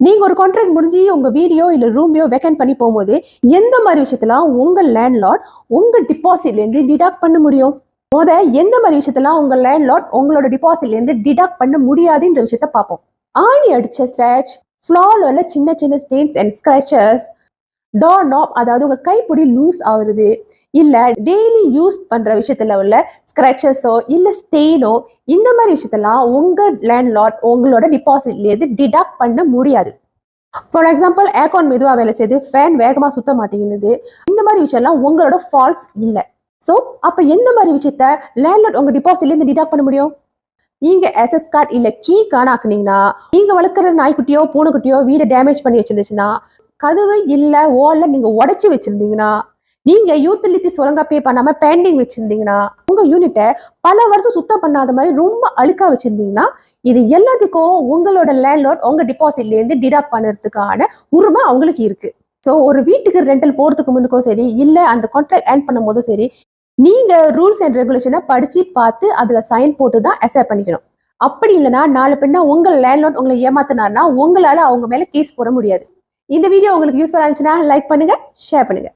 நீங்க ஒரு கான்ட்ராக்ட் முடிஞ்சு உங்க வீடியோ இல்ல ரூமையோ வேக்கன்ட் பண்ணி போகும்போது எந்த மாதிரி விஷயத்தெல்லாம் உங்க லேண்ட்லார்ட் உங்க டிபாசிட்ல இருந்து டிடாக்ட் பண்ண முடியும்? எந்த மாதிரி விஷயத்தெல்லாம் உங்க லேண்ட்லார்ட் உங்களோட டிபாசிட்ல இருந்து டிடாக்ட் பண்ண முடியாதுன்ற விஷயத்த பார்ப்போம். ஆணி அடிச்ச ஸ்க்ராட்ச், ஃப்ளார்ல சின்ன சின்ன ஸ்டெயின்ஸ் அண்ட் ஸ்க்ராச்சஸ், டோர் நாப் அதாவது உங்க கைப்பிடி லூஸ் ஆகுறது, இல்ல டெய்லி யூஸ் பண்ற விஷயத்துல உள்ள ஸ்க்ராச்சஸோ இல்ல ஸ்டெயினோ, இந்த மாதிரி விஷயத்தெல்லாம் உங்க லேண்ட்லார்ட் உங்களோட டிபாசிட்ல இருந்து டிடாக்ட் பண்ண முடியாது. ஃபார் எக்ஸாம்பிள், ஏர்கான் மெதுவா வேலை செய்யுது, ஃபேன் வேகமா சுத்த மாட்டேங்குது, இந்த மாதிரி விஷயம்லாம் உங்களோட ஃபால்ட்ஸ் இல்ல. ஸோ அப்ப எந்த மாதிரி விஷயத்த லேண்ட்லார்ட் உங்க டிபாசிட்ல இருந்து டிடாக்ட் பண்ண முடியும்? நீங்க எஸ்எஸ் கார்டு இல்ல கீ காணாக்குனீங்கன்னா, நீங்க வளர்க்குற நாய்க்குட்டியோ பூனைக்குட்டியோ வீடை டேமேஜ் பண்ணி வச்சிருந்துச்சுன்னா, கதவு இல்ல வால்ல நீங்க உடைச்சு வச்சிருந்தீங்கன்னா, நீங்க யூட்டிலிட்டிஸ் ஒழுங்கா பே பண்ணாம பெண்டிங் வச்சிருந்தீங்கன்னா, உங்க யூனிட்டை பல வருஷம் சுத்தம் பண்ணாத மாதிரி ரொம்ப அழுக்கா வச்சிருந்தீங்கன்னா, இது எல்லாத்துக்கும் உங்களோட லேண்ட்லார்ட் உங்க டிபாசிட்ல இருந்து டிடாக்ட் பண்ணுறதுக்கான உரிமை அவங்களுக்கு இருக்கு. ஸோ ஒரு வீட்டுக்கு ரெண்டல் போறதுக்கு முன்னுக்கும் சரி, இல்ல அந்த கான்ட்ராக்ட் ஏர்ன் பண்ணும் போதும் சரி, நீங்க ரூல்ஸ் அண்ட் ரெகுலேஷனை படிச்சு பார்த்து அதுல சைன் போட்டு தான் அக்செப்ட் பண்ணிக்கணும். அப்படி இல்லைன்னா நாலு பின்னா உங்க லேண்ட்லார்ட் உங்களை ஏமாத்தினார்னா உங்களால அவங்க மேல கேஸ் போட முடியாது. இந்த வீடியோ உங்களுக்கு யூஸ்ஃபுல்லா இருந்துச்சுன்னா லைக் பண்ணுங்க, ஷேர் பண்ணுங்க.